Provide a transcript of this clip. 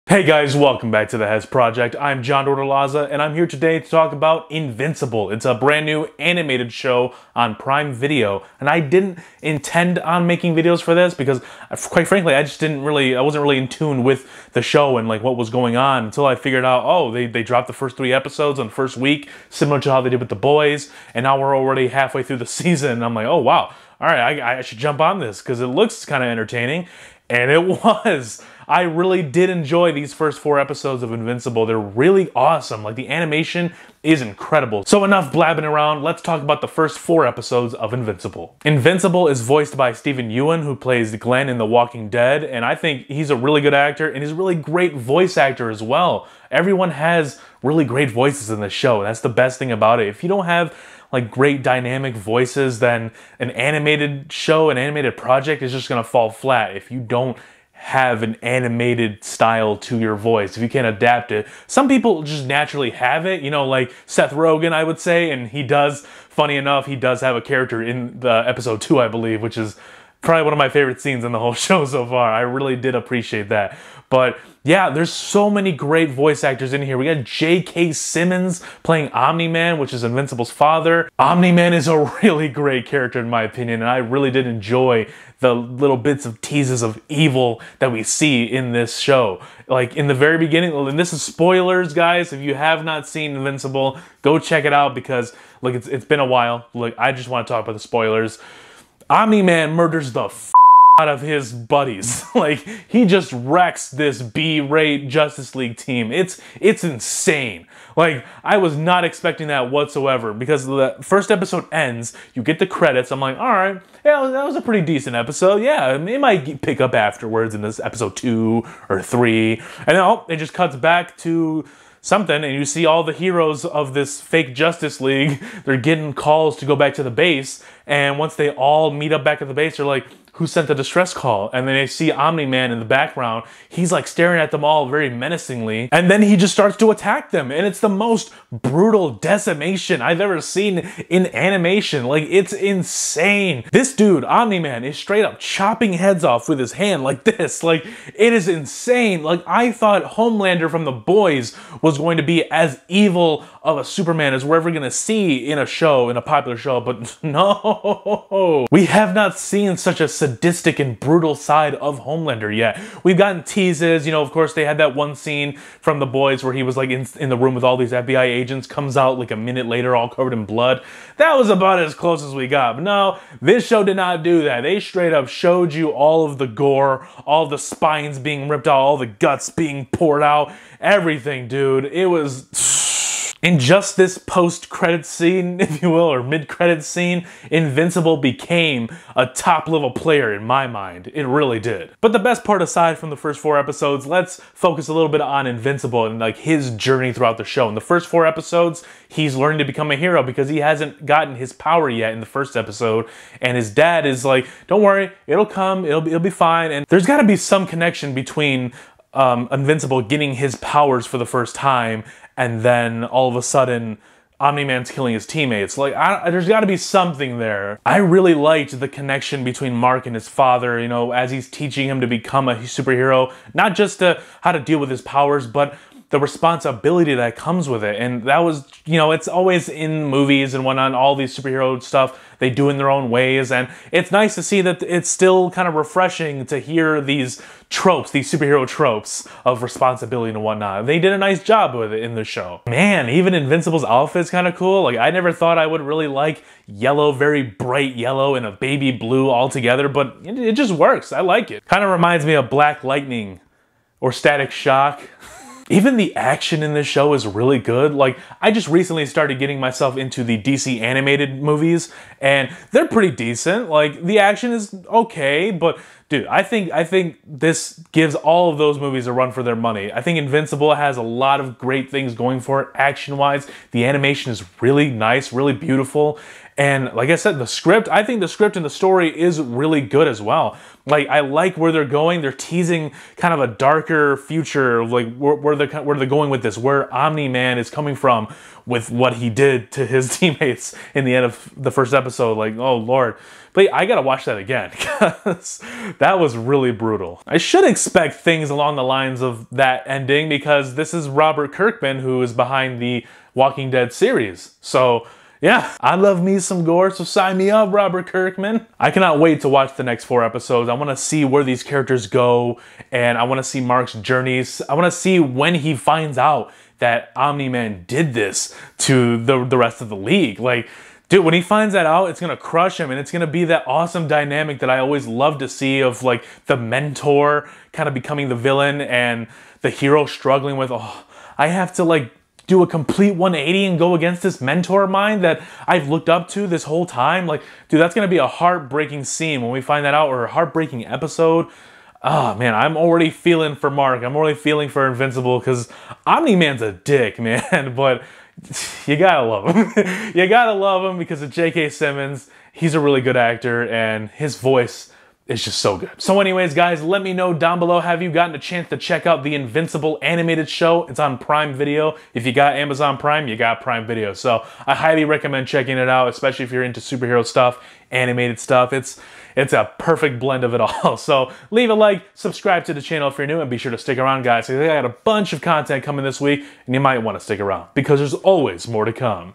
Hey guys, welcome back to the Hez Project. I'm John Dortolaza, and I'm here today to talk about Invincible. It's a brand new animated show on Prime Video, and I didn't intend on making videos for this because, quite frankly, I wasn't really in tune with the show and like what was going on until I figured out, oh, they dropped the first 3 episodes on the first week, similar to how they did with The Boys, and now we're already halfway through the season, and I'm like, oh wow, all right, I should jump on this because it looks kind of entertaining, and it was. I really did enjoy these first 4 episodes of Invincible. They're really awesome. Like, the animation is incredible. So enough blabbing around, let's talk about the first 4 episodes of Invincible. Invincible is voiced by Stephen Ewan, who plays Glenn in The Walking Dead, and I think he's a really good actor, and he's a really great voice actor as well. Everyone has really great voices in this show, and that's the best thing about it. If you don't have like great dynamic voices, then an animated show, an animated project is just gonna fall flat if you don't have an animated style to your voice, if you can't adapt it. Some people just naturally have it, you know, like Seth Rogen, I would say, and he does, funny enough, he does have a character in the episode 2, I believe, which is probably one of my favorite scenes in the whole show so far. I really did appreciate that. But yeah, there's so many great voice actors in here. We got J.K. Simmons playing Omni-Man, which is Invincible's father. Omni-Man is a really great character in my opinion, and I really did enjoy the little bits of teases of evil that we see in this show. Like in the very beginning, and this is spoilers, guys. If you have not seen Invincible, go check it out because like it's been a while. Like, I just want to talk about the spoilers. Omni-Man murders the out of his buddies. Like, he just wrecks this B-rate Justice League team. It's insane. Like, I was not expecting that whatsoever because the first episode ends, you get the credits, I'm like, alright, yeah, that was a pretty decent episode. Yeah, it might pick up afterwards in this episode 2 or 3. And then, oh, it just cuts back to something, and you see all the heroes of this fake Justice League, they're getting calls to go back to the base, and once they all meet up back at the base, they're like, who sent the distress call? And then they see Omni-Man in the background. He's like staring at them all very menacingly. And then he just starts to attack them. And it's the most brutal decimation I've ever seen in animation. Like, it's insane. This dude, Omni-Man, is straight up chopping heads off with his hand like this. Like, it is insane. Like, I thought Homelander from The Boys was going to be as evil of a Superman as we're ever gonna see in a show, in a popular show, but no. We have not seen such a sadistic and brutal side of Homelander yet. We've gotten teases, you know, of course they had that one scene from The Boys where he was like in the room with all these FBI agents, comes out like a minute later all covered in blood. That was about as close as we got, but no, this show did not do that. They straight up showed you all of the gore, all the spines being ripped out, all the guts being poured out, everything, dude. It was... In just this post-credit scene, if you will, or mid-credit scene, Invincible became a top-level player in my mind. It really did. But the best part, aside from the first 4 episodes, let's focus a little bit on Invincible and like his journey throughout the show. In the first 4 episodes, he's learning to become a hero because he hasn't gotten his power yet in the first episode, and his dad is like, don't worry, it'll come, it'll be fine. And there's got to be some connection between Invincible getting his powers for the first time and then all of a sudden Omni-Man's killing his teammates. Like, there's got to be something there. I really liked the connection between Mark and his father, you know, as he's teaching him to become a superhero, not just how to deal with his powers, but the responsibility that comes with it. And that was, you know, it's always in movies and whatnot, all these superhero stuff they do in their own ways, and it's nice to see that it's still kind of refreshing to hear these tropes, these superhero tropes of responsibility and whatnot. They did a nice job with it in the show. Man, even Invincible's outfit's kind of cool. Like, I never thought I would really like yellow, very bright yellow and a baby blue all together, but it just works. I like it. Kind of reminds me of Black Lightning or Static Shock. Even the action in this show is really good. Like, I just recently started getting myself into the DC animated movies, and they're pretty decent. Like, the action is okay, but dude, I think this gives all of those movies a run for their money. I think Invincible has a lot of great things going for it action-wise. The animation is really nice, really beautiful. And like I said, I think the script and the story is really good as well. Like, I like where they're going. They're teasing kind of a darker future, like where they're going with this, where Omni-Man is coming from with what he did to his teammates in the end of the first episode. Like, oh Lord, But I gotta watch that again because that was really brutal. I should expect things along the lines of that ending because this is Robert Kirkman who is behind the Walking Dead series. So yeah, I love me some gore, so sign me up, Robert Kirkman. I cannot wait to watch the next 4 episodes. I want to see where these characters go, and I want to see Mark's journeys. I want to see when he finds out that Omni-Man did this to the rest of the league. Like, dude, when he finds that out, it's gonna crush him, and it's gonna be that awesome dynamic that I always love to see of like the mentor kind of becoming the villain and the hero struggling with, oh, I have to like do a complete 180 and go against this mentor of mine that I've looked up to this whole time. Like, dude, that's gonna be a heartbreaking scene when we find that out, or a heartbreaking episode. Oh man, I'm already feeling for Mark. I'm already feeling for Invincible because Omni-Man's a dick, man, but you gotta love him. You gotta love him because of J.K. Simmons. He's a really good actor and his voice is just so good. So anyways, guys, let me know down below, have you gotten a chance to check out the Invincible animated show? It's on Prime Video. If you got Amazon Prime, you got Prime Video. So I highly recommend checking it out, especially if you're into superhero stuff, animated stuff. It's a perfect blend of it all. So leave a like, subscribe to the channel if you're new, and be sure to stick around, guys. I got a bunch of content coming this week, and you might want to stick around because there's always more to come.